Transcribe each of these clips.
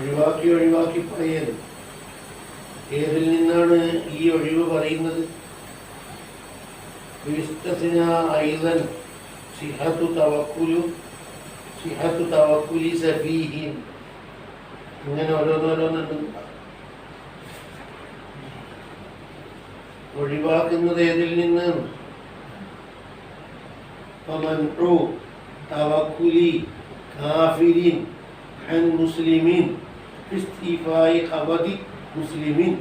ഒഴിവാക്കി ഒഴിവാക്കി പറയരുത്. ഏതിൽ നിന്നാണ് ഈ ഒഴിവ് പറയുന്നത്? ഇങ്ങനെ ഓരോന്നോരോന്നുണ്ട്. ഒഴിവാക്കുന്നത് ഏതിൽ നിന്ന്? തവക്കുലി കാഫിരിൻ അൻ മുസ്ലിമിൻ ഇസ്തിഫാഇ ഖബദി മുസ്ലിമിൻ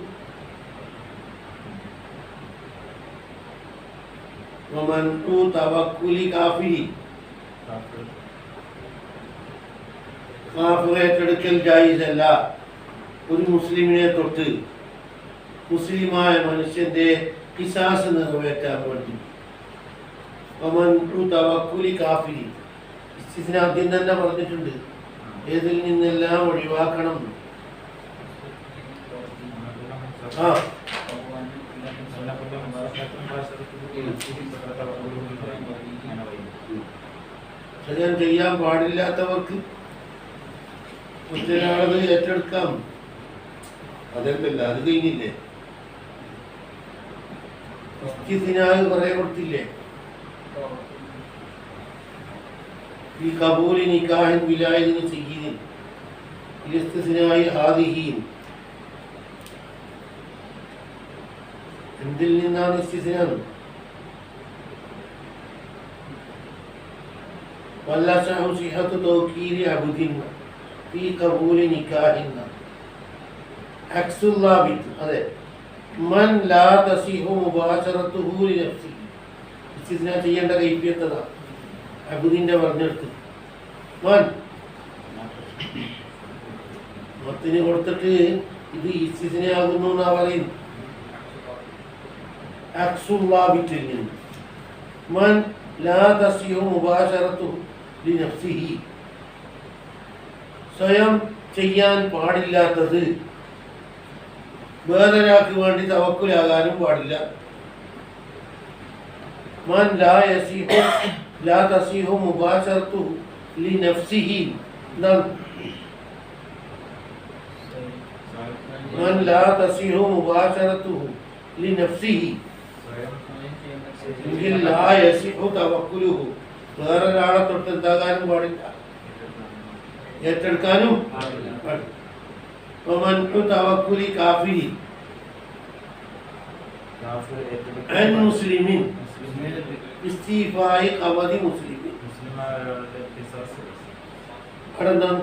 വമൻഉ തവക്കുലി കാഫിരി. കാഫിറെ ഏറ്റെടുക്കൽ ജായിസല്ല ഒരു മുസ്ലിമിനെ തൊട്ട് മുസ്ലിമായ മനുഷ്യന്റെ ഖിസാസ് നിറവേറ്റാൻ വേണ്ടി. വമൻഉ തവക്കുലി കാഫിരി ഇസ്തിസ്നാ ആദ്യം തന്നെ പറഞ്ഞിട്ടുണ്ട് ഏതിൽ നിന്നെല്ലാം ഒഴിവാക്കണം. ഞാൻ ചെയ്യാൻ പാടില്ലാത്തവർക്ക് മറ്റൊരാളത് ഏറ്റെടുക്കാം. അതല്ലല്ല, അത് കഴിഞ്ഞില്ലേ? ഇസ്തിസ്നാഹ് പറയാൻ കൊടുത്തില്ലേ? ഈ കബൂലി നിക്കാഹിൻ വിലായതിന് സയ്യിദിൻ ഇസ്തിസ്നാഹി ഹാദിഹീൻ. എന്തിൽ നിന്നാണ് ഇസ്തിസ്നാ? വല്ലശഹു സിഹത്തു തൗക്കീരി അബ്ദിൻ ഫീ ഖബൂലി നിക്കാഹിൻ അക്സുല്ലാബിത്ത്. അതെ, മൻ ലാ തസിഹു മുബാശറത്തുഹു ലിനഫ്സിഹി. ഇസ്തിസ്നാ ചെയ്യേണ്ട കൈഫിയത്തതാ അബ്ദിന്റെ പറഞ്ഞെടുത്ത്. മൻ മത്തിന് കൊടുത്തിട്ട് ഇത് ഇസ്തിസ്നാ ആകുന്നു എന്നാ പറയുന്നു. അക്സുല്ലാബിത്തിൽ നിന്ന് മൻ ലാ തസിഹു മുബാശറത്തുഹു ലിനഫ്സിഹി, സ്വയം ചെയ്യാൻ പാടില്ലാത്തത് വേറൊരാൾക്ക് വേണ്ടി തവക്കുലാകാനും പാടില്ല. മൻ ലാ തസിഹു മുബാശറത്തുഹു ലിനഫ്സിഹി. മൻ ലാ തസിഹു മുബാശറത്തുഹു ലിനഫ്സിഹി എങ്കിൽ ലാ യസിഹു തവക്കുലുഹു, വേറൊരാളെ തൊട്ട് എന്താകാനും പാടില്ല, ഏറ്റെടുക്കാനും പാടില്ല. വമൻഉ തവക്കുലി കാഫിരി അൻ മുസ്ലിമിൻ ഇസ്തിഫാഇ ഖബദി മുസ്ലിമിൻ. അതെന്താണ്?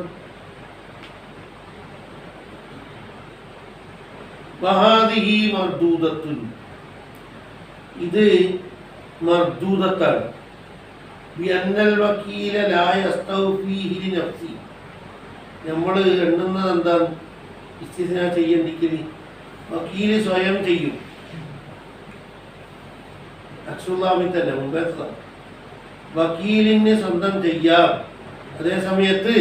വഹാദിഹി മർദൂദത്തുൻ, ഇത് മർദൂദത്താണ്. ബിഅന്നൽ വക്കീല ലാ യസ്തൗഫീഹി ലിനഫ്സി. നമ്മൾ എണ്ണുന്നത് എന്താണ്? ഇസ്തിസ്നാ ചെയ്യണ്ടിക്കല് വക്കീല് സ്വയം ചെയ്യും. അക്സുല്ലാമിൽ തന്നെ മുമ്പേത്തതാണ്. വക്കീലിന് സ്വന്തം ചെയ്യാം. അതേ സമയത്ത്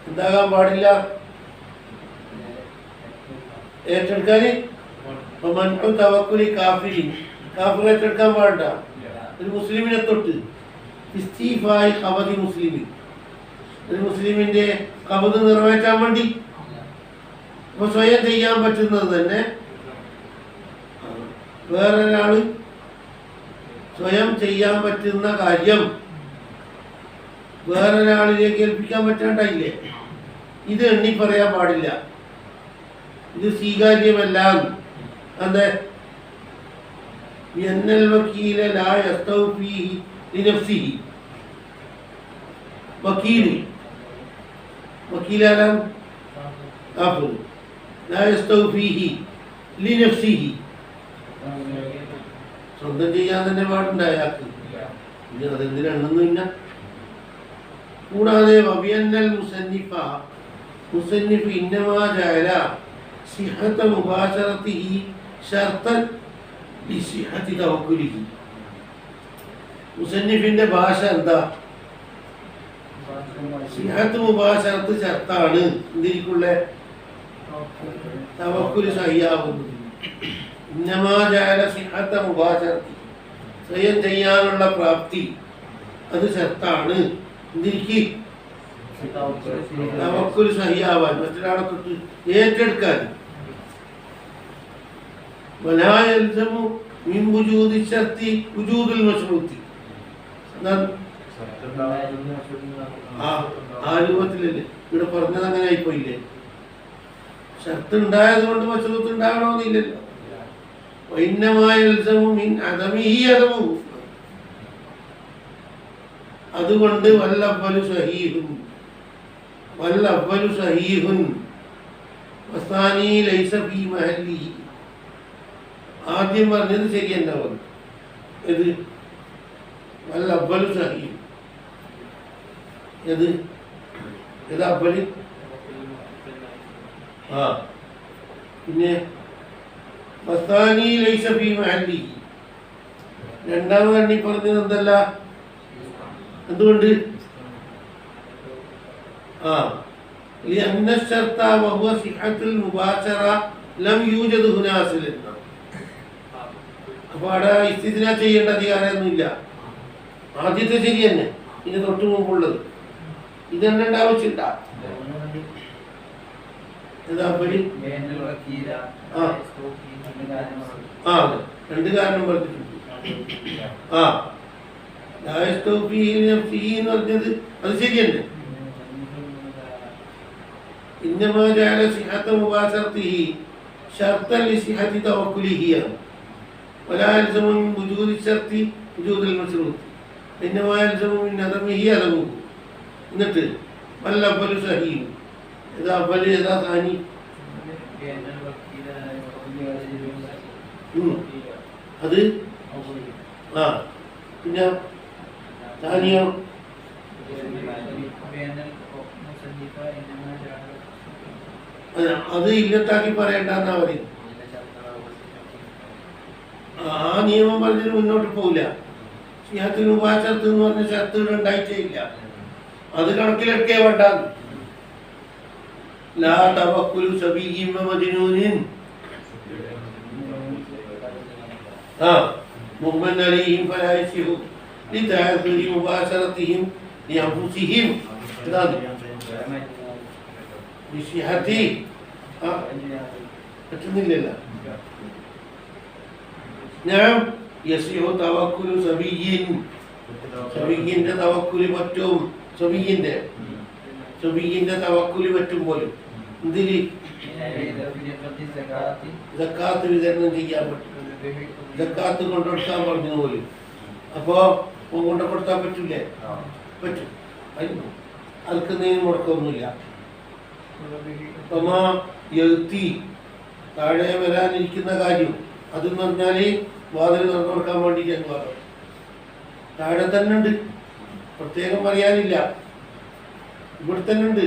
എന്താകാൻ പാടില്ല? ഏറ്റെടുക്കാന് തവക്കുലി കാഫിരി, കാഫിർ ഏറ്റെടുക്കാൻ പാടില്ല ഒരു മുസ്ലിമിനെ തൊട്ട്. ഇസ്തിഫാഇ ഖബദി മുസ്ലിമിൻ, ഒരു മുസ്ലിമിന്റെ ഖബദ് നിറവേറ്റാൻ വേണ്ടി. അപ്പൊ സ്വയം ചെയ്യാൻ പറ്റുന്നത് തന്നെ വേറൊരാള് സ്വയം ചെയ്യാൻ പറ്റുന്ന കാര്യം വേറൊരാളിലേക്ക് ഏൽപ്പിക്കാൻ പറ്റാണ്ടായില്ലേ? ഇത് എണ്ണി പറയാൻ പാടില്ല, ഇത് സ്വീകാര്യമല്ല. അതെ, എന്നൽ വക്കീല ലാ യസ്തൗഫീഹി ലിനഫ്സിഹി. വക്കീലാരാണ്? കാഫിർ. ലാ യസ്തൗഫീഹി ലിനഫ്സിഹി, സ്വന്തം ചെയ്യാൻ തന്നെ പാടുണ്ട് അയാൾക്ക്. ഇനി അതെന്തിനാണെന്നില്ല. കൂടാതെ വബിയന്നൽ മുസന്നിഫ, മുസന്നിഫ് ഇന്നമാ ജഅല സിഹത മുബാശറതിഹി ശർത്തൻ ലിസിഹതി തവക്കുലിഹി. മുസന്നിഫിന്റെ ഭാഷ എന്താ? സിഹത്ത് മുബാശറത്ത് ശർത്താണ് എന്തിരിക്കുള്ള തവക്കുൽ സഹിയാവുന്നത്. ഇന്നമാ ജഅല സിഹത മുബാശറതി, സ്വയം ചെയ്യാനുള്ള പ്രാപ്തി അത് ശർത്താണ് എന്തിരിക്ക് തവക്കുൽ സഹിയാവാൻ, മറ്റൊരാളെ തൊട്ട് ഏറ്റെടുക്കാൻ. വലാ യൽസമു മിൻ വുജൂദി ശർത്തി വുജൂദുൽ മശ്റൂത്തി. ആ രൂപത്തിലല്ലേ ഇവിടെ പറഞ്ഞത്? അങ്ങനെ ആയിപ്പോയില്ലേ? ഷർത്ത് ഉണ്ടായത് കൊണ്ട് മശ്റൂത്ത് ഉണ്ടാകണമെന്നില്ലല്ലോ. വഇന്നമാ യൽസമു മിൻ അദമിഹി അദമു. അതുകൊണ്ട് വല്ലവ്വലു സഹീഹുൻ വല്ലവ്വലു സഹീഹുൻ വസാനി ലൈസ ഫീ മഹല്ലിഹി. ആദ്യം പറഞ്ഞത് ശരിയണ്ടാവും. ഇത് വല്ലവ്വലു സഹീഹ്. ഏത് ഏതാ അവ്വല്? പിന്നെ വസാനി ലൈസ ഫീ മഹല്ലിഹി. രണ്ടാമത് എണ്ണി പറഞ്ഞത് എന്തല്ല? എന്തുകൊണ്ട്? لأن الشرط وهو صحة المباشرة لم يوجد هنا أصل. അപ്പോൾ അവിടെ ഇസ്തിദ്ന ചെയ്യേണ്ട അധികാരമൊന്നുമില്ല. ആദ്യത്തെ ശരി തന്നെ, ഇതിന് തൊട്ട് മുമ്പുള്ളത് ഇതെണ്ണേണ്ട ആവശ്യമില്ല. രണ്ട് കാരണം പറഞ്ഞിട്ടുണ്ട്. പറഞ്ഞത് അത് ശരിയന്നെ. إنما جعل صحة مباشرته شرطا لصحة توكله ولا يلزم من وجود الشرط وجود المشروط. إنما يلزم من عدمه عدمه. എന്നിട്ട് വല്ലവ്വലു സഹീഹ്. ഏതാ അവ്വല് ഏതാ സാനി? അത് പിന്നെ സാനിയോ? അത് ഇല്ലത്താക്കി പറയണ്ടെന്നാ പറയും. ആ നിയമം പറഞ്ഞിട്ട് മുന്നോട്ട് പോവില്ല. സ്നേഹത്തിന് മുബാശറത്ത് എന്ന് പറഞ്ഞ ഷർത്തുകൾ ഉണ്ടായിട്ടേ ഇല്ല. അത് കണക്കിലെടുക്കേ വേണ്ട. ലാ തവക്കുലു സബീഇൻ വമജ്നൂനിൻ മുഗ്മൻ അലൈഹിം ഫലാ യസിഹു ലിതഅദ്ദുരി മുബാശറത്തിഹിം ലിഅൻഫുസിഹിം. പറ്റുന്നില്ലല്ലോ. ഞാൻ യസിഹു തവക്കുലു സബീഇൻ. സബീഇന്റെ തവക്കുല് പറ്റും. സബീഇന്റെ തവക്കുല് പറ്റും പോലും. എന്തില്? സക്കാത്ത് വിതരണം ചെയ്യാൻ പറ്റും. സക്കാത്ത് കൊണ്ടുകൊടുക്കാൻ പറഞ്ഞു പോലും. അപ്പോ കൊണ്ടുകൊടുത്താൻ പറ്റൂലേ? പറ്റും. അൽക്കുന്നതിന് മുടക്കമൊന്നുമില്ല. താഴെ വരാനിരിക്കുന്ന കാര്യം അതെന്ന് പറഞ്ഞാല് വാതിൽ തുറന്നു കൊടുക്കാൻ വേണ്ടിയിട്ട് പറഞ്ഞു. താഴെ തന്നെ ഉണ്ട്, പ്രത്യേകം പറയാനില്ല. ഇവിടെ തന്നെ ഉണ്ട്.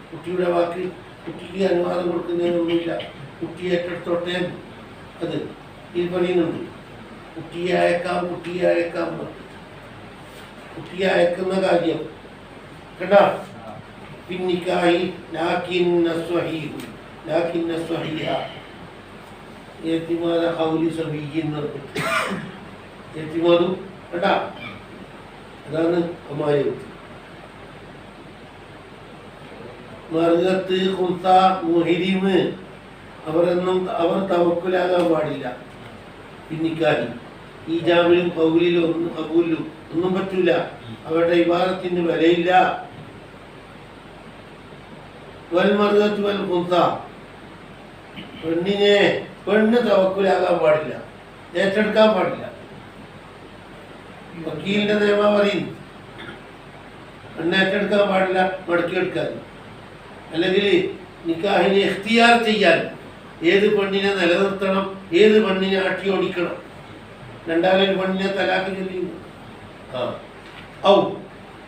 കുട്ടിയുടെ വാക്ക് കുട്ടിക്ക് അനുവാദം കൊടുക്കുന്നതിനൊന്നുമില്ല. കുട്ടി ഏറ്റെടുത്തോട്ടെ അത് ഇതിൽ പറയുന്നുണ്ട്. കുട്ടിയെ അയക്കാം കുട്ടിയെ അയക്കുന്ന കാര്യം കേട്ടാ. പിന്നിക്കായി ലാകിന്ന സ്വഹീഹ് എത്തിമാദ ഖൗലി സബീയിൻ എത്തിമാദു കേട്ടാ. അതാണ് അമായത്ത്. മർഗത്ത് ഖുൽത മുഹരിമ് അവർ തവക്കുലാകാൻ പാടില്ല. പിന്നിക്കായി ഈജാബിലും ഖൗലിലും ഖബൂലിലും ഒന്നും പറ്റൂല. അവരുടെ ഇബാദത്തിന് വിലയില്ല. വൽമർഗത്ത് വൽ ഖുൽത പെണ്ണ് തവക്കുലാകാൻ പാടില്ല, ഏറ്റെടുക്കാൻ പാടില്ല. വക്കീലിന്റെ നിയമം പറയുന്നു പെണ്ണ് ഏറ്റെടുക്കാൻ പാടില്ല, മടക്കിയെടുക്കാൻ. അല്ലെങ്കിൽ നിക്കാഹിനെ ഇഖ്തിയാർ ചെയ്യാൻ ഏത് പെണ്ണിനെ നിലനിർത്തണം, ഏത് പെണ്ണിനെ അട്ടിയോടിക്കണം. രണ്ടാമൊരു പെണ്ണിനെ തലാഖ് ചൊല്ലിയുന്നു. ഔ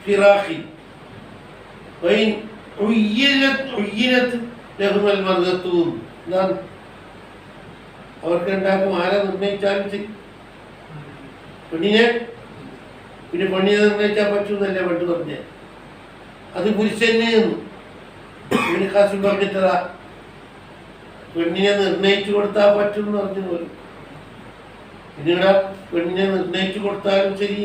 ഫിറാഖി വൈൻ ഉയ്യിനത്ത് ലഹുമൽ മർഗത്തും. എന്താണ് അവർക്ക് ഉണ്ടാക്കും? ആരെ നിർണയിച്ചാലും ചെയ്യും പെണ്ണിനെ. പിന്നെ പെണ്ണിനെ നിർണയിച്ചാൽ പറ്റൂന്നല്ലേ പണ്ട് പറഞ്ഞേ. അത് പുരുഷന് ഇബ്നു ഖാസിം പറഞ്ഞിട്ടതാ. പെണ്ണിനെ നിർണയിച്ചു കൊടുത്താൽ പറ്റും എന്ന് പറഞ്ഞു പോലും. പിന്നീട് പെണ്ണിനെ നിർണയിച്ചു കൊടുത്താലും ശരി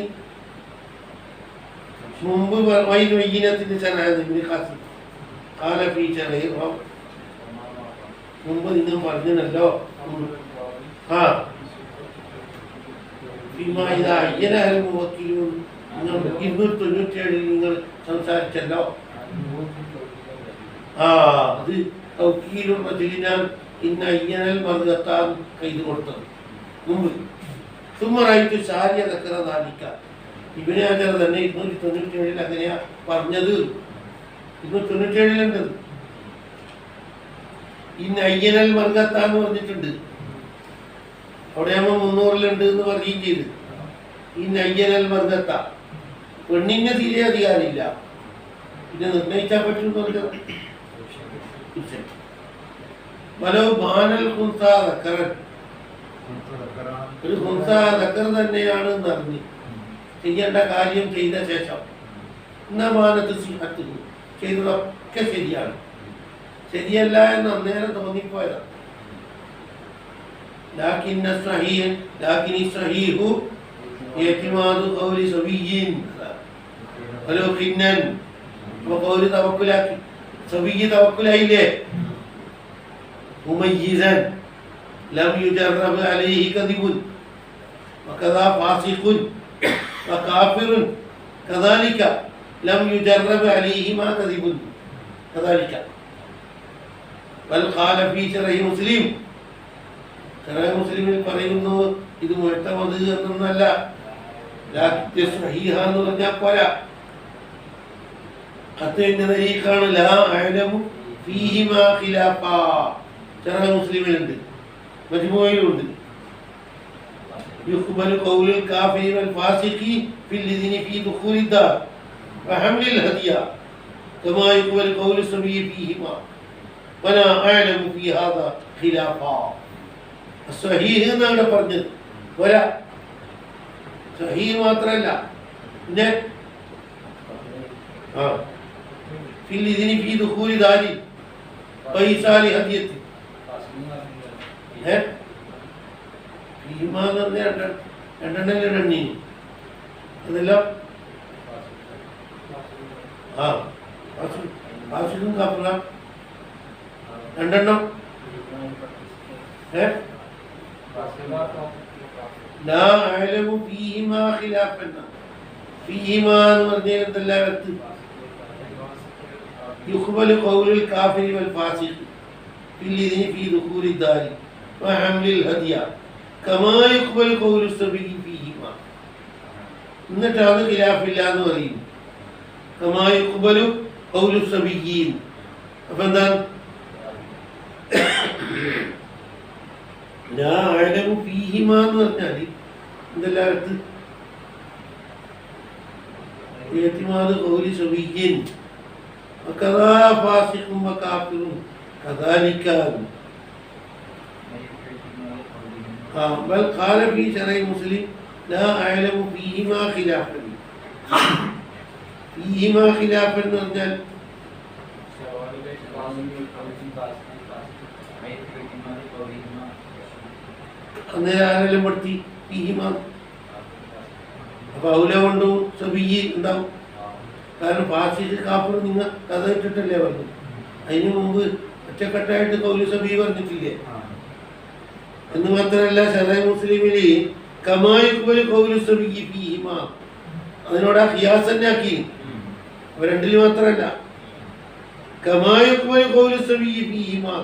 മുമ്പ് വൈനത്തിന്റെ ചനായത് മുമ്പ് നിങ്ങൾ പറഞ്ഞല്ലോ. ആ വക്കീലും നിങ്ങൾ 297 നിങ്ങൾ സംസാരിച്ചല്ലോ. അത് തൗക്കീലും ഞാൻ ഇന്ന അയ്യനൽ മറുകത്താൻ കൈത് കൊടുത്തത് മുമ്പ്. സുമറായിട്ട് ശാരിയ തക്കറ നാലിക്ക ഇബിനെ ആചാര തന്നെ 297 അങ്ങനെയാ പറഞ്ഞത്. 297 ഇന്ന അയ്യനൽ മറുകത്താന്ന് പറഞ്ഞിട്ടുണ്ട്. അവിടെ ആകുമ്പോൾ 300 എന്ന് പറയുകയും ചെയ്ത്. ഇന്ന അയ്യനൽ മറുകത്ത പെണ്ണിന് തീരെ അധികാരമില്ല. പിന്നെ നിർണയിച്ചാൽ പറ്റുമെന്ന് പറഞ്ഞത് ഒരു ഹുൻസാദക്കർ തന്നെയാണ് എന്നറിഞ്ഞ് ചെയ്യേണ്ട കാര്യം ചെയ്ത ശേഷം മാനത്ത് സിഹത്ത് ചെയ്തതൊക്കെ ശരിയാണ്. ശരിയല്ല എന്ന് അന്നേരം തോന്നിപ്പോയതാണ്. തവക്കുലായില്ലേ مميزا لم يجرب عليه كذب وكذا فاسق وكافر كذلك لم يجرب عليهما كذب كذلك بل قال في شرح مسلم شرح مسلم പറയുന്നു ഇത് മുഅ്തമദ് എന്നല്ല ലാകിൻ സഹീഹ എന്ന് പറഞ്ഞാൽ പോരാ. ഖത്തഇന്റെ തരീഖാണ് ലാ അഅലമു ഫീഹിമാ ഖിലാഫാ. شرح مسلم ഉണ്ട്, മജ്മൂഇലുണ്ട്. يقبل قول الكافر والفاسق في الذين في دخول الدار وحمل الهدية كما يقبل قول الصبي فيهما ولا أعلم في هذا خلافا. الصحيح എന്നാണ് പറഞ്ഞത്. വരാ സഹീഹ് മാത്രമല്ല പിന്നെ في الذين في دخول الدار وإيصال هدية രണ്ടെണ്ണി അതെല്ലാം കാപ്പുള്ള രണ്ടെണ്ണം എന്ന് പറഞ്ഞാൽ എന്തെല്ലാവരത്ത് يقبل قول الكافر والفاسق في الذين في دخول الدار وحمل الهدية كما يقبل قول الصبي فيهما. എന്നിട്ട് അത് ഖിലാഫില്ല എന്ന് പറയും. كما يقبل قول الصبيين. അപ്പൊ എന്താണ് لا أعلم فيهما എന്ന് പറഞ്ഞാൽ എന്തെല്ലാവരത്ത് اعتماد قول صبي وكذا فاسق وكافر كذلك. بل قال في شرح مسلم لا أعلم فيهما خلافا. فيهما خلافا എന്ന് പറഞ്ഞാൽ അന്നേരം ആരെല്ലാം പെടുത്തി ഫീഹിമാ. അപ്പൊ ഔല കൊണ്ടും സബിയ്യ് ഉണ്ടാവും. കാരണം ഫാസിഖ് കാഫിർ നിങ്ങൾ കഥ ഇട്ടിട്ടല്ലേ പറഞ്ഞു. അതിനു മുമ്പ് ഒറ്റക്കെട്ടായിട്ട് കൗലു സബി പറഞ്ഞിട്ടില്ലേ. എന്ന് മാത്രമല്ല ശറഅ് മുസ്ലിമില് കമാ യുഖ്ബലു ഖൗലു സബിയ്യി ഫീഹിമാ അതിനോട് ഖിയാസ് തന്നെ ആക്കി. അവ രണ്ടിൽ മാത്രമല്ല കമാ യുഖ്ബലു ഖൗലു സബിയ്യി ഫീഹിമാ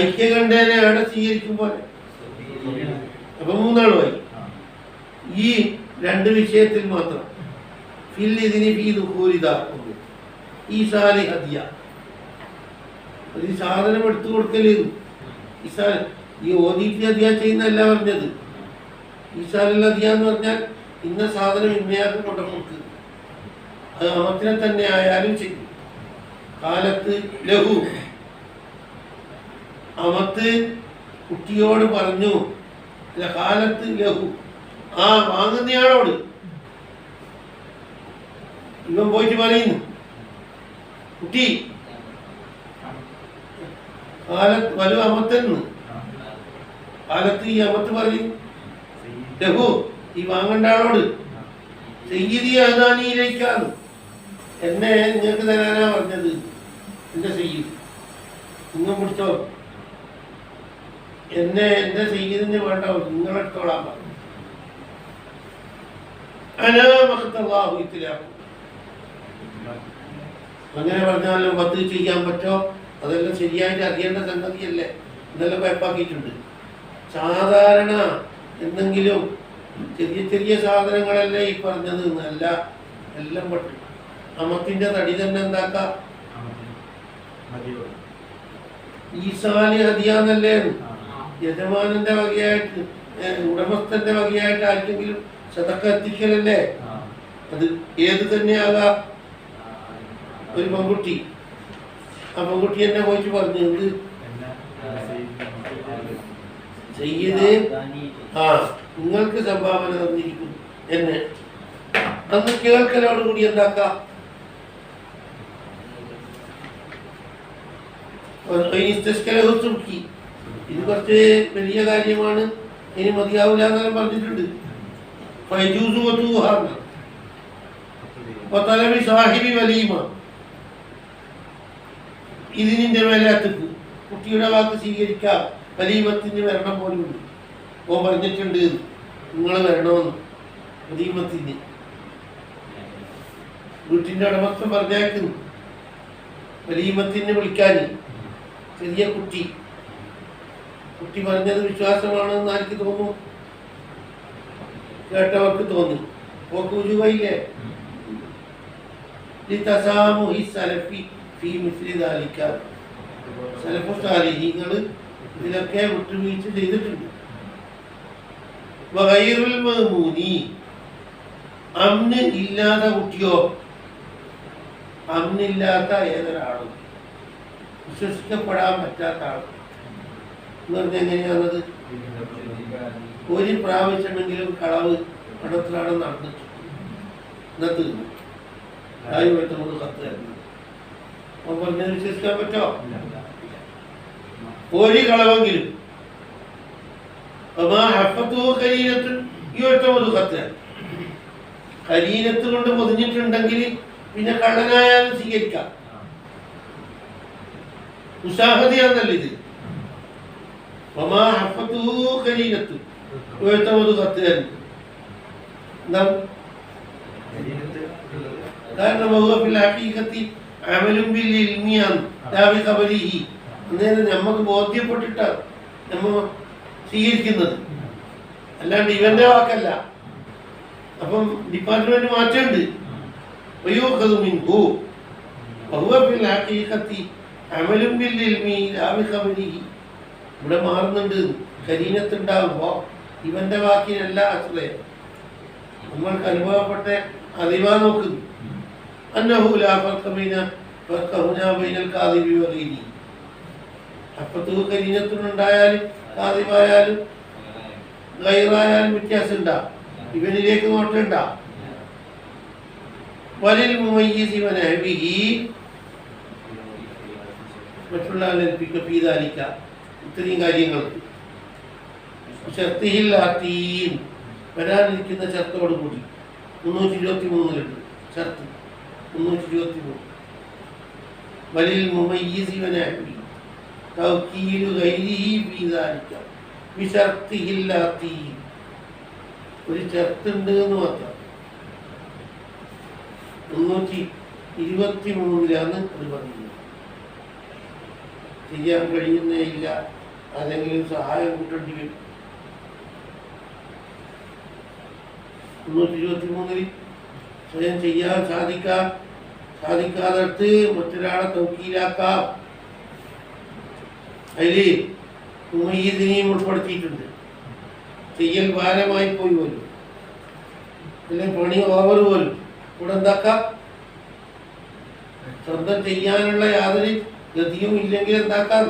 ഐക്യകണ്ഠേന അവിടെ സ്വീകരിക്കും പോലെ. അപ്പൊ മൂന്നാളുമായി ഈ രണ്ട് വിഷയത്തിൽ മാത്രം ഫില്ലിദിനി ഫീ ദുഖൂലിദാ ഈസാലി ഹദിയ ഒരു സാധനം എടുത്തു കൊടുക്കലേന്നു. ഈ ഓദീറ്റി ഹദിയ ചെയ്യുന്നതല്ല പറഞ്ഞത്. ഈസാലിൽ ഹദിയ എന്ന് പറഞ്ഞാൽ ഇന്ന സാധനം ഇന്നയാൾക്ക് കൊണ്ട കൊടുക്കുക. അത് അമത്തിനെ തന്നെ ആയാലും ചെയ്യും. കാലത്ത് ലഹു അമത്ത് കുട്ടിയോട് പറഞ്ഞു, അല്ല കാലത്ത് ലഹു ആ വാങ്ങുന്നയാളോട് ഇവൻ പോയിട്ട് പറയുന്നു, കുട്ടി കാലത്ത് വലു അമത്തെന്ന് കാലത്ത് ഈ അമത്ത് പറയും ലഹു ഈ വാങ്ങേണ്ട ആളോട് സയ്യിദി അദാനിയിലേക്കാണ് എന്നെ നിങ്ങൾക്ക് തരാനാ പറഞ്ഞത്. എൻ്റെ സയ്യിദ് നിങ്ങൾ പിടിച്ചോ, എന്നെ എൻ്റെ സയ്യിദിന് വേണ്ട, നിങ്ങളെടുത്തോളാൻ പറഞ്ഞു. അങ്ങനെ പറഞ്ഞാലും പത്ത് ചെയ്യാൻ പറ്റോ? അതെല്ലാം ശരിയായിട്ട് അറിയേണ്ട സംഗതിയല്ലേ, ഇതെല്ലാം കുഴപ്പാക്കിയിട്ടുണ്ട്. സാധാരണ എന്തെങ്കിലും ചെറിയ ചെറിയ സാധനങ്ങളല്ലേ ഈ പറഞ്ഞത് എന്നല്ല, എല്ലാം പറ്റും. അമത്തിന്റെ തടി തന്നെ എന്താക്കാം, ഈസാലി ഹദിയാന്നല്ലേ, യജമാനന്റെ വകയായിട്ട് ഉടമസ്ഥന്റെ വകയായിട്ട് ആർക്കെങ്കിലും സദക്ക എത്തിക്കലല്ലേ. അത് ഏത് തന്നെയാകാം. ഒരു പെൺകുട്ടി, ആ പെൺകുട്ടി എന്നെ പോയിട്ട് പറഞ്ഞു, എന്ത് സയ്യിദ് നിങ്ങൾക്ക് സംഭാവന തന്നിരിക്കും എന്നെ. അന്ന് കേൾക്കലോട് കൂടി എന്താക്കാം, ഇത് കുറച്ച് വലിയ കാര്യമാണ്, ഇനി മതിയാവില്ല എന്നെല്ലാം പറഞ്ഞിട്ടുണ്ട്. ഇതിന്റെ മേലെ അത്തിപ്പ് കുട്ടിയുടെ വാക്ക് സ്വീകരിക്കാം. വലീമത്തിന് വരണം പോലുമുണ്ട്. ഓൻ പറഞ്ഞിട്ടുണ്ട് നിങ്ങൾ വരണമെന്ന്. വലീമത്തിന് വീട്ടിന്റെ ഉടമസ്ഥൻ പറഞ്ഞേക്കുന്നു വലീമത്തിന് വിളിക്കാൻ. ചെറിയ കുട്ടി പറഞ്ഞത് വിശ്വാസമാണെന്ന് ആർക്ക് തോന്നുന്നു? കേട്ടവർക്ക് തോന്നി. ഓക്കൂജുവയില്ലേ ഇതിലൊക്കെ വിട്ടുവീഴ്ച ചെയ്തിട്ടുണ്ട്. അമ്ന് ഇല്ലാത്ത കുട്ടിയോ, അമ്നില്ലാത്ത ഏതൊരാളും, വിശ്വസിക്കപ്പെടാൻ പറ്റാത്ത ആൾ എന്ന് പറഞ്ഞാൽ എങ്ങനെയാണത്? ഒരു പ്രാവശ്യമെങ്കിലും കളവ് പടത്തിലാണ് നടന്നിട്ട് ഇന്നത്തെ കത്ത് പറഞ്ഞത് വിശ്വസിക്കാൻ പറ്റോ? ഒരു കളവെങ്കിലും കരീനത്ത് കൊണ്ട് പൊതിഞ്ഞിട്ടുണ്ടെങ്കിൽ പിന്നെ കള്ളനായാലും സ്വീകരിക്കാം. ഉഷാഹതയാന്നല്ല ഇത്. കാരണം നമുക്ക് ബോധ്യപ്പെട്ടിട്ടാണ് നമ്മ സ്വീകരിക്കുന്നത്, അല്ലാണ്ട് ഇവന്റെ വാക്കല്ല. അപ്പം ഡിപ്പാർട്ട്മെന്റ് മാറ്റമുണ്ട്. ഇവിടെ മാറുന്നുണ്ട്. കരീനത്തുണ്ടാകുമ്പോ ഇവന്റെ വാക്കിനല്ല ആശ്രയം, നമ്മൾക്ക് അനുഭവപ്പെട്ട അറിവാ നോക്കുന്നു. അപ്പത്തു കരീനത്തിനുണ്ടായാലും കാതിവായാലും ഗൈറായാലും വ്യത്യാസം ഉണ്ടാവും. ഇവനിലേക്ക് നോട്ടണ്ട. വലിൽ മുമയ്യിസ് വനഹ്വിഹി മറ്റുള്ളവരെ ഏൽപ്പിക്ക ഇത്രയും കാര്യങ്ങൾ ഷർത്തിഹിൽ ആത്തീൻ വരാനിരിക്കുന്ന ഷർത്തോട് കൂടി 323 ഷർത്ത് 323 വലിൽ മുമയ്യിസ് വനഹ്വിഹി തൗക്കീലു ഗൈരിഹി ഫീ ദാലിക ബിശർത്തിഹിൽ ആത്തീൻ. ഒരു ഷർത്തുണ്ട് എന്ന് മാത്രം. 323 അത് പറഞ്ഞത്. ചെയ്യാൻ കഴിയുന്നേ ഇല്ല, അല്ലെങ്കിൽ സഹായം കൂട്ടേണ്ടി വരും. 323 സ്വയം ചെയ്യാൻ സാധിക്കാത്തടത്ത് മറ്റൊരാളെ തൗക്കീലാക്കാം. അതില് മുമയ്യിസിനെയും ഉൾപ്പെടുത്തിയിട്ടുണ്ട്. ചെയ്യൽ ഭാരമായി പോയി പോലും, അല്ലെങ്കിൽ പണി ഓവർ പോലും ഇവിടെ എന്താക്കാം, സ്വന്തം ചെയ്യാനുള്ള യാതൊരു ഗതിയും ഇല്ലെങ്കിൽ എന്താക്കാം.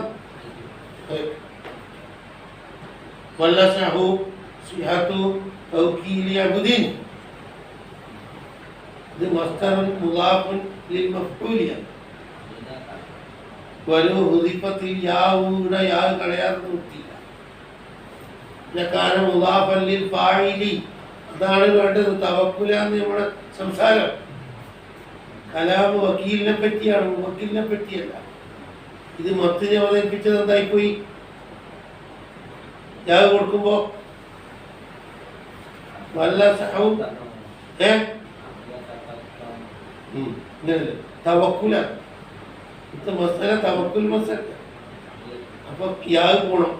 ഇത് മസ്തറുൻ മുദാഫുൻ ലിൽ മഫ്ഊലിയാണ്. വലു ഹുദിഫത്തിൽ യാവുടെ യാ കളയാതെ നിർത്തിയില്ല. ലകാന മുദാഫൻ ലിൽ ഫാഇലി അതാണ് വേണ്ടത്. തവക്കുലാന്ന് നമ്മുടെ സംസാരം. കലാമ് വക്കീലിനെ പറ്റിയാണ്, വക്കീലിനെ പറ്റിയല്ല. ഇത് മത്തിനെ അവതരിപ്പിച്ചത് എന്തായിപ്പോയി? ജാഗ് കൊടുക്കുമ്പോ വല്ല സഹവും തവക്കുല മസല തവക്കുൽ മസല. അപ്പൊ യാഗ് പോണം.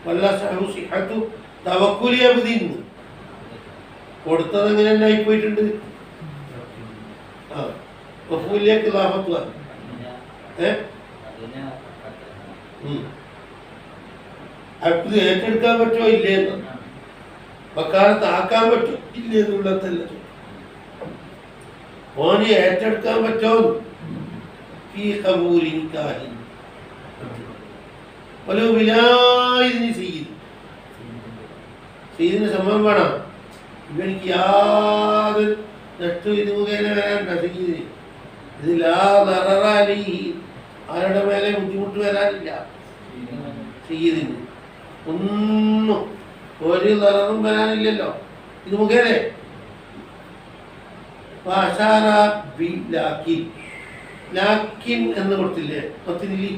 വല്ല സഹു സിഹത്തു തവക്കുലി അബ്ദിന്ന് കൊടുത്തത് എങ്ങനെ തന്നെ ആയിപ്പോയിട്ടുണ്ട്. മഫൂലിലേക്ക് ലാഭത്വ അബ്ദ് ഏറ്റെടുക്കാൻ പറ്റുമോ ഇല്ലേന്ന്, വക്കാലത്ത് ആക്കാൻ പറ്റും ഇല്ലെന്നുള്ളതല്ല. ഓന് ഏറ്റെടുക്കാൻ പറ്റോ ചെയ്തിന് സമ്മതം വേണം. ഇവനിക്ക് യാതൊരു നഷ്ടവും ഇത് മുഖേന വരാനുണ്ട. ചെയ്തിന് ഇത് ലാറലി ആരുടെ മേലെ ബുദ്ധിമുട്ട് വരാനില്ല. ചെയ്തിന് ഒന്നും ഒരു ലററും വരാനില്ലല്ലോ ഇത് മുഖേന. ലാക്കിൻ എന്ന് കൊടുത്തില്ലേ പത്തിനിലി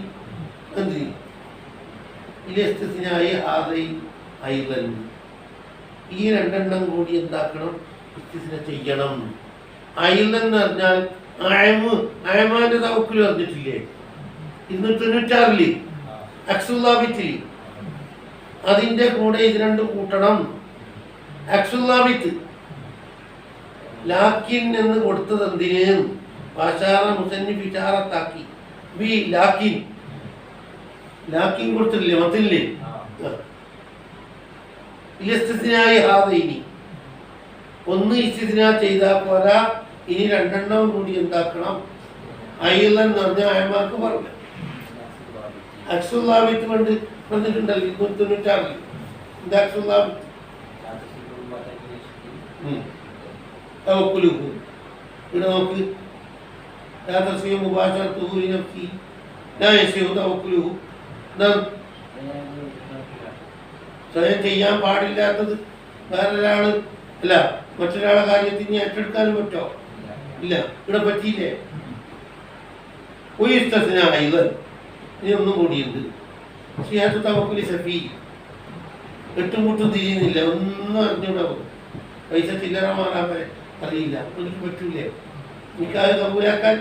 എന്തിന് ഇലസ്തിനായി ആദൈ ഐദൻ. ഈ രണ്ടെണ്ണം കൂടി എന്താക്കണം? ഇസ്തിസ്ന ചെയ്യണം. ഐദൻ എന്ന് പറഞ്ഞാൽ അയമാന്റെ തവക്കുൽ പറഞ്ഞിട്ടില്ലേ 296 അക്സുല്ലാബിത്തിൽ, അതിന്റെ കൂടെ ഇത് രണ്ടും കൂട്ടണം. അക്സുല്ലാബിത്ത് ലാക്കിൻ എന്ന് കൊടുത്തത് എന്തിന്? ഭാഷാറ മുസന്നി വിചാരത്താക്കി ബി ലാക്കിൻ. ലാക്കിൻ കൊടുത്തില്ലേ മത്തില്ലേ? ഇലസ്തിനായി ഹാദൈനി ഒന്ന് ഇസ്തിസ്ന ചെയ്താൽ പോരാ, ഇനി രണ്ടെണ്ണം കൂടി എന്താക്കണം? ഐലൻ എന്ന് പറഞ്ഞ അയമാർക്ക് പറഞ്ഞു. അക്സുല്ലാബിത്ത് കൊണ്ട് വന്നിട്ടുണ്ടല്ലോ 296. എന്താ അക്സുല്ലാബിത്ത്? തവക്കുലുഹു. ഇവിടെ നോക്ക്, സ്വയം ചെയ്യാൻ പാടില്ലാത്തത് വേറൊരാള് അല്ല മറ്റൊരാളെ കാര്യത്തിന് ഏറ്റെടുക്കാനും പറ്റോ? ഇല്ല. ഇവിടെ പറ്റിയില്ലേ? ഇനി ഒന്നും കൂടിയുണ്ട്. തവക്കുലി സഫി എട്ടുമുട്ടും തിരിയുന്നില്ല, ഒന്നും അറിഞ്ഞൂടാ. പൈസ ചില്ലറ മാറാൻ അറിയില്ല, എനിക്ക് പറ്റൂലേ നിക്കാഹ് കബൂലാക്കാൻ?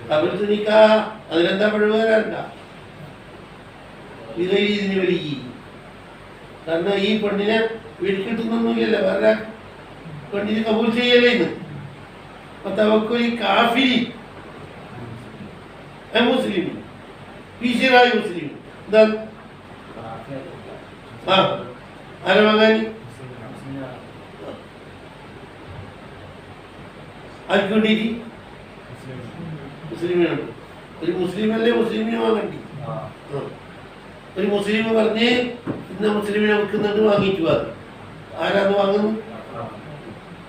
കബൂലത്ത് നിക്കാഹ് അതിലെന്താ പിഴവ് വരാറുണ്ട? ഇതിന് വലിയ കാരണം ഈ പെണ്ണിനെ വീട്ടിൽ കിട്ടുന്നൊന്നുമില്ലല്ലോ, വേറെ പെണ്ണിന് കബൂൽ ചെയ്യലേ ഇന്ന്. തവക്കുലി കാഫിരി മുസ്ലിം പീശിറായ മുസ്ലിം എന്താ ആരവാങ്ങാൻ ആർക്കൊണ്ടിരി മുസ്ലിമിനുണ്ട്. ഒരു മുസ്ലിമല്ലേ മുസ്ലിമിനെ വാങ്ങണ്ടി. ഒരു മുസ്ലിം പറഞ്ഞ് ഇന്ന മുസ്ലിമിനെ വെക്കുന്നുണ്ട്, വാങ്ങിയിട്ട് വാങ്ങി. ആരാന്ന് വാങ്ങുന്നു?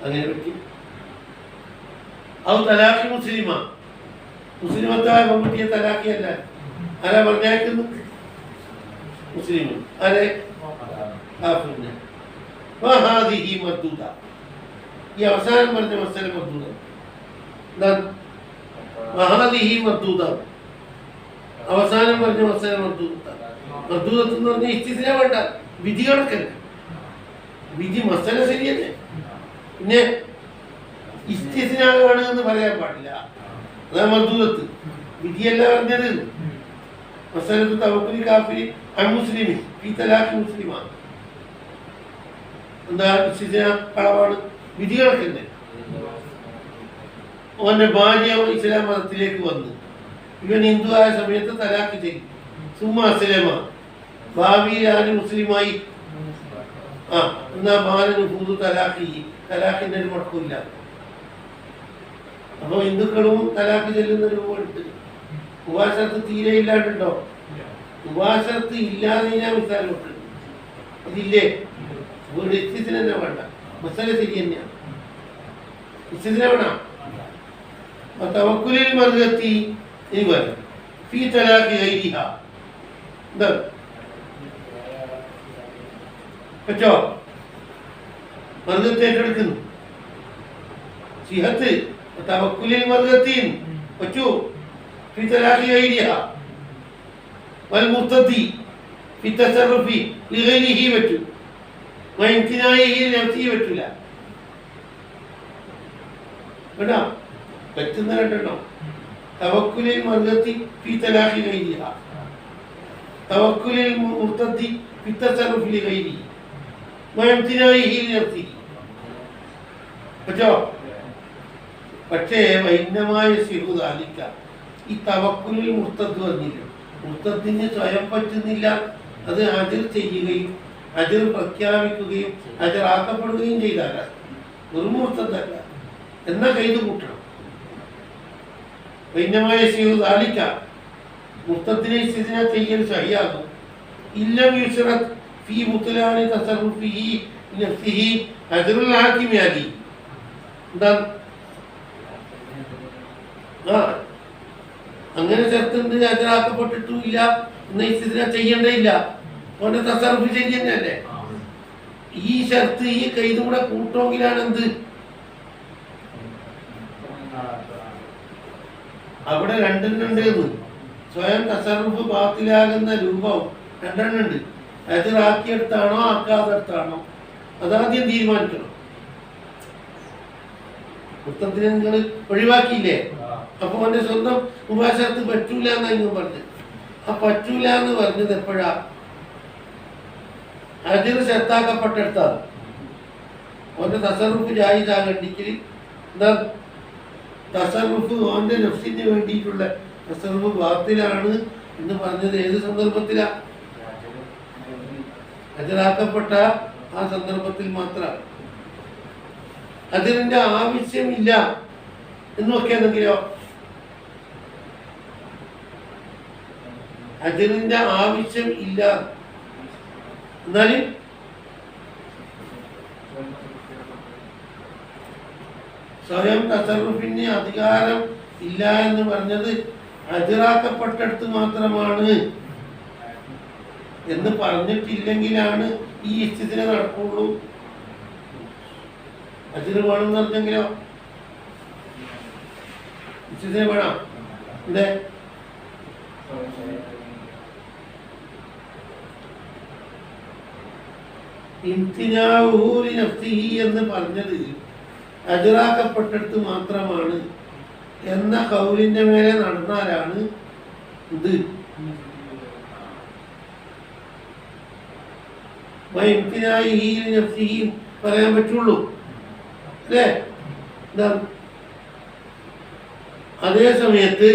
അങ്ങനെ പറ്റി. അത് തലാഖി മുസ്ലിമാ. മുസ്ലിമത്തായ പെൺകുട്ടിയെ തലാഖിയല്ല. ആരാ പറഞ്ഞയക്കുന്നു? മുസ്ലിം. ആരെ? കാഫിറിനെ. വഹാദിഹി മർദൂദ. ഈ അവസാനം പറഞ്ഞ മസല മർദൂദ. എന്താണ്? വഹാദിഹി മർദൂദ. അവസാനം പറഞ്ഞ മസല മർദൂദ. മർദൂദത്ത് എന്ന് പറഞ്ഞാൽ ഇസ്തിസ്ന വേണ്ട, വിധി കണക്കല്ല. വിധി മസല ശരിയല്ലേ, പിന്നെ ഇസ്തിസ്നാണ് എന്ന് പറയാൻ പാടില്ല. അതാ മർദൂദത്ത്. വിധിയല്ല പറഞ്ഞത്. മസലത്ത് തവക്കുലി കാഫിരി അൻമുസ്ലിമി ഈ തലാഖ് മുസ്ലിമാണ്. എന്താ ഇസ്തിസ്ന? കളവാണ്, വിധി കണക്കല്ലേ. ഓന്റെ ഭാര്യ ഇസ്ലാം മതത്തിലേക്ക് വന്ന് ഇവൻ ഹിന്ദു ആയ സമയത്ത് തലാഖ് ചെയ്തു. സുമ്മ അസ്ലമ, ഭാവിയിൽ ആര് മുസ്ലിമായി? എന്നാ ബാലന് പുതു തലാഖി. തലാഖിന്റെ ഒരു മുടക്കില്ല. അപ്പൊ ഹിന്ദുക്കളും തലാഖ് ചെല്ലുന്ന രൂപമുണ്ട്. മുബാശറത്ത് തീരെ ഇല്ലാണ്ടുണ്ടോ? മുബാശറത്ത് ഇല്ലാതെ ഞാൻ മിസാലോട്ട് ഇതില്ലേ? ഒരു ഇസ്തിസ്ന തന്നെ വേണ്ട. മസല ശരി തന്നെയാണ്. ഇസ്തിസ്ന വേണം. തവക്കുലിൽ മർഗത്തി ഇനി പറയും ഫീ തലാഖി ഗൈരിഹ. എന്താ പറ്റോ? മർഗത്തെ ഏറ്റെടുക്കുന്നു. സിഹത്ത് തവക്കുലിൽ മർഗത്തിൻ പറ്റൂ ഫി തലാഖി ഗൈരിഹ വൽ മുർത്തദി ഫി തസറുഫി ലിഗൈരിഹി പറ്റൂ വഇംതിനാഇഹി ലിനഫ്സിഹി പറ്റൂല. കേട്ടോ, പറ്റുന്ന രണ്ടെണ്ണം. തവക്കുലിൽ മർഗത്തി ഫി തലാഖി ഗൈരിഹ, തവക്കുലിൽ മുർത്തദി ഫി തസറുഫി ലിഗൈരിഹി വഇംതിനാഇഹി ലിനഫ്സിഹി പറ്റോ. പക്ഷേ വൈന്നമായ സിഹുദാലിക്ക ഈ തവക്കുലിൽ മുർത്തദ് വന്നില്ല. മുർത്തദിന് സ്വയം പറ്റുന്നില്ല. അത് അജർ ചെയ്യുകയും അജർ പ്രഖ്യാപിക്കുകയും അജറാക്കപ്പെടുകയും ചെയ്താല വെറും മുർത്തദല്ല എന്നാ കൈത് കൂട്ടണം. വൈന്നമായ സിഹുദാലിക്ക മുർത്തദിനെ ഇസ്തിസ്നാ ചെയ്യൽ സഹിയാകും. ഇല്ലം യുശ്റത് ഫീ ബുത്ലാനി തസറുഫിഹി നഫ്സിഹി അജ്റുൽ ഹാകിമി അലി. എന്താ അങ്ങനെ ചേർത്തുണ്ട് ഹാജരാക്കപ്പെട്ടിട്ടുമില്ല എന്ന ഇസ്തിസ്നാ ചെയ്യേണ്ടയില്ല. അവന്റെ തസറുഫ് ചെയ്യുന്നല്ലേ. ഈ ഷർത്ത് ഈ കൈതും കൂടെ കൂട്ടുമെങ്കിലാണ് എന്ത് അവിടെ രണ്ടെണ്ണുണ്ട്. സ്വയം തസറുഫ് ബാത്തിലാകുന്ന രൂപം രണ്ടെണ്ണുണ്ട്. ഹാജറാക്കിയെടുത്താണോ ആക്കാതെടുത്താണോ അതാദ്യം തീരുമാനിക്കണം. മുത്തത്തിനെ നിങ്ങൾ ഒഴിവാക്കിയില്ലേ, അപ്പൊ അവന്റെ സ്വന്തം മുബാശറത്ത് പറ്റൂല എന്നായിരുന്നു പറഞ്ഞത്. ആ പറ്റൂല എന്ന് പറഞ്ഞത് എപ്പോഴാ? അജർ ശർത്താക്കപ്പെട്ടെടുത്താണ്. അവന്റെ തസറുഫ് ജായിസാകണ്ടെങ്കിൽ എന്താ തസറുഫ് അവന്റെ നഫ്സിന് വേണ്ടിയിട്ടുള്ള തസറുഫ് ബാത്തിലാണ് എന്ന് പറഞ്ഞത് ഏത് സന്ദർഭത്തിലാ? അജറാക്കപ്പെട്ട ആ സന്ദർഭത്തിൽ മാത്രമാണ്. അതിന്റെ ആവശ്യമില്ല എന്നൊക്കെ എന്തെങ്കിലോ അതിന്റെ ആവശ്യം ഇല്ല എന്നാലും സ്വയം തസറുഫിന് അധികാരം ഇല്ല എന്ന് പറഞ്ഞത് അജറാക്കപ്പെട്ടടുത്ത് മാത്രമാണ് എന്ന് പറഞ്ഞിട്ടില്ലെങ്കിലാണ് ഈ ഇഷ്ടത്തിന് നടക്കുള്ളൂ. അജിന് വേണമെന്ന് പറഞ്ഞെങ്കിലോ ഇഷ്ടത്തിന് വേണം. എന്തേ ഇംതിനാഉഹു നഫ്സിഹി എന്ന് പറഞ്ഞത് അജറാക്കപ്പെട്ടടുത്ത് മാത്രമാണ് എന്ന ഖൗലിന്റെ മേലെ നടന്നാലാണ് ഇത് ഇംതിനാഇഹി നഫ്സിഹി പറയാൻ പറ്റുള്ളൂ അല്ലേ? എന്താ അതേ സമയത്ത്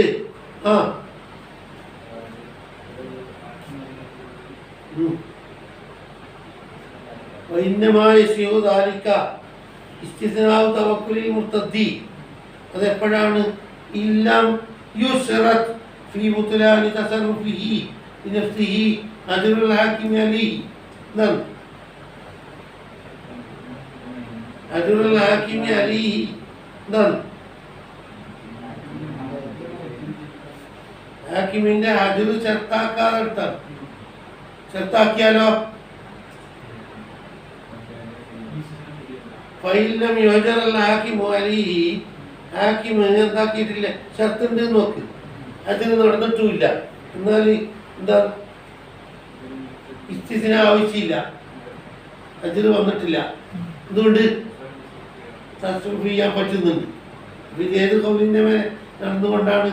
അതെപ്പോഴാണ്? ഇല്ലം യുശ്റത് ഫീ ബുത്ലാനി തസറുഫിഹി നഫ്സിഹി അജ്റുൽ ഹാകിമി അലൈഹി. എന്താണ് അജ്റുൽ ഹാകിമി അലൈഹി? എന്താണ് ഹാക്കിമിന്റെ അജ്റ് ചെറുത്താക്കാതെ എടുത്താൽ ചെറുത്താക്കിയാലോ ഫൈലം യുജറൽ ഹാകിമു അലൈഹി ഹാക്കിം എന്താക്കിയിട്ടില്ല, ഷർത്തുണ്ട് നോക്ക്, അതിന് നടന്നിട്ടുമില്ല. എന്നാൽ എന്താ ഇസ്തിസ്ന ആവശ്യമില്ല, അതിന് വന്നിട്ടില്ല. എന്തുകൊണ്ട്? തസ്റൂഫ് ചെയ്യാൻ പറ്റുന്നുണ്ട്. ഇത് ഏത് കൗലിന്റെ മേലെ നടന്നുകൊണ്ടാണ്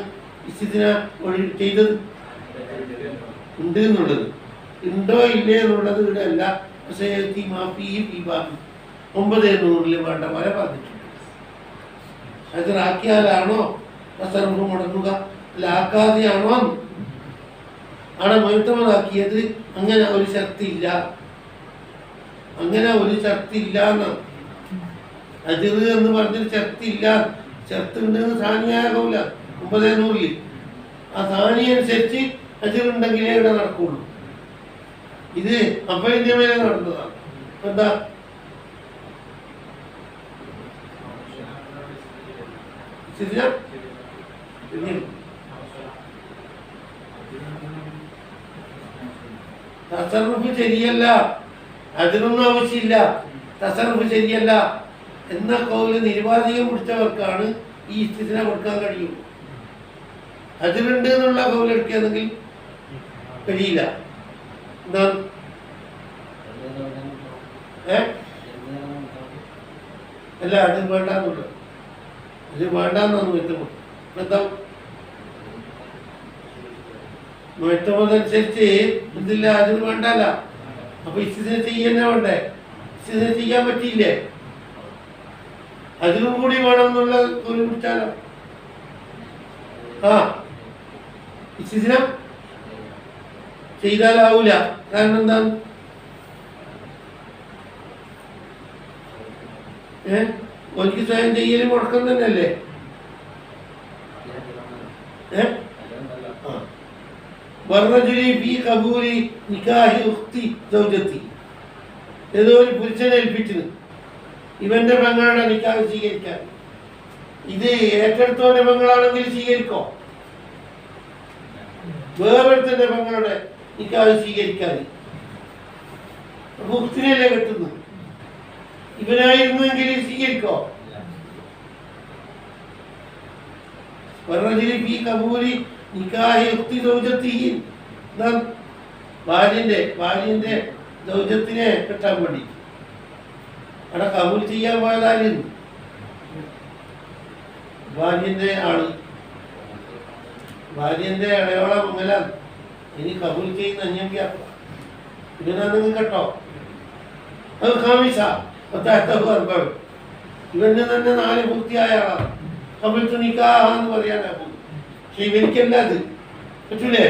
ഇസ്തിസ്ന ചെയ്തത്? ഉണ്ട് എന്നുള്ളത്. ഉണ്ടോ ഇല്ലേ എന്നുള്ളത് ഇവിടെ അല്ല. പക്ഷേ മാഫി ഫീബാബി 900 വേണ്ട പോലെ പറഞ്ഞിട്ടുണ്ട്. അജറാക്കിയാലാണോ തസറുഫ് മുടങ്ങുക, ലാക്കാതെയാണോ? അവിടെ മൊയ്ത്തമതാക്കിയത് അങ്ങനെ ഒരു ശക്തിയില്ല, അങ്ങനെ ഒരു ശക്തിയില്ല എന്നാണ്. അജിർ എന്ന് പറഞ്ഞൊരു ശക്തിയില്ല. ശക്തിണ്ടെന്ന് സാനിയാകൂല 900. ആ സാനി അനുസരിച്ച് അജിർ ഉണ്ടെങ്കിലേ ഇവിടെ നടക്കുള്ളൂ. ഇത് അപ്പഴിന്റെ മേലെ നടന്നതാണ്. എന്താ തസറുഫ് ശരിയല്ല, അതിനൊന്നും ആവശ്യമില്ല. തസറഫ് ശരിയല്ല എന്ന കൗല് നിരുപാധികം പിടിച്ചവർക്കാണ് ഈ ഇസ്തിസ്ന കൊടുക്കാൻ കഴിയുള്ളൂ. അതിലുണ്ട് എന്നുള്ള കൗല് എടുക്കുകയാണെങ്കിൽ കഴിയില്ല. എന്താണ് അല്ല അത് വേണ്ടെന്നുള്ളത്, ഇത് വേണ്ടെന്നാണ് വ്യക്തം. വ്യക്തമതനുസരിച്ച് ഇതില്ല, അതിന് വേണ്ടല്ല. അപ്പൊ ഇസ്തിസ്ന ചെയ്യുന്ന വേണ്ടേ? ഇസ്തിസ്ന ചെയ്യാൻ പറ്റിയില്ലേ? അതിനും കൂടി വേണം എന്നുള്ള ഒരു കുറിച്ചാലോ. ഇസ്തിസ്ന ചെയ്താലാവൂല. കാരണം എന്താണ്? ഒരിക്കൽ സ്വയം ചെയ്യലും മുടക്കം തന്നെയല്ലേ? ഏതോ ഒരു പുരുഷനെ ഏൽപ്പിച്ചത് ഇവന്റെ പെങ്ങളാണ് നിക്കാഹ് സ്വീകരിക്കാൻ. ഇത് ഏറ്റെടുത്തവന്റെ പെങ്ങളാണെങ്കിൽ സ്വീകരിക്കോ? വേറൊരുത്തന്റെ പെങ്ങളുടെ നിക്കാഹ് സ്വീകരിക്കാൻ മുക്തിനല്ലേ കെട്ടുന്നു. ഇവനായിരുന്നെങ്കിൽ സ്വീകരിക്കോ? ഭാര്യന്റെ ദൗജത്തിനെ കെട്ടാൻ വേണ്ടി അവിടെ കബൂൽ ചെയ്യാൻ പോയതായിരുന്നു ഭാര്യന്റെ ആള്. ഭാര്യന്റെ ഇളയോളം മംഗലാണ്. ഇനി കബൂൽ ചെയ്യുന്ന അന്യപ്യാപ്പ ഇവനാ നിങ്ങൾ കേട്ടോ. അത് ഖാമിസ ഇവന് തന്നെ 4 പൂർത്തിയായ ആളാണ്. കബൂൽ നിക്കാഹ് പറയാനാ പോകും. പക്ഷെ ഇവനിക്കല്ല അത് പറ്റൂലേ?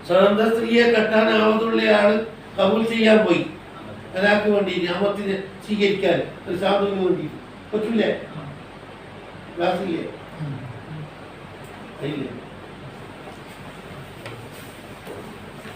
സ്വതന്ത്ര സ്ത്രീയെ കെട്ടാനാവതുള്ള ആള് കബൂൽ ചെയ്യാൻ പോയി. ഒരാൾക്ക് വേണ്ടി ഞാമത്തിനെ സ്വീകരിക്കാൻ ഒരു സാധുവിന് വേണ്ടി പറ്റൂലേ? ക്ലാസ്സില്ലേ?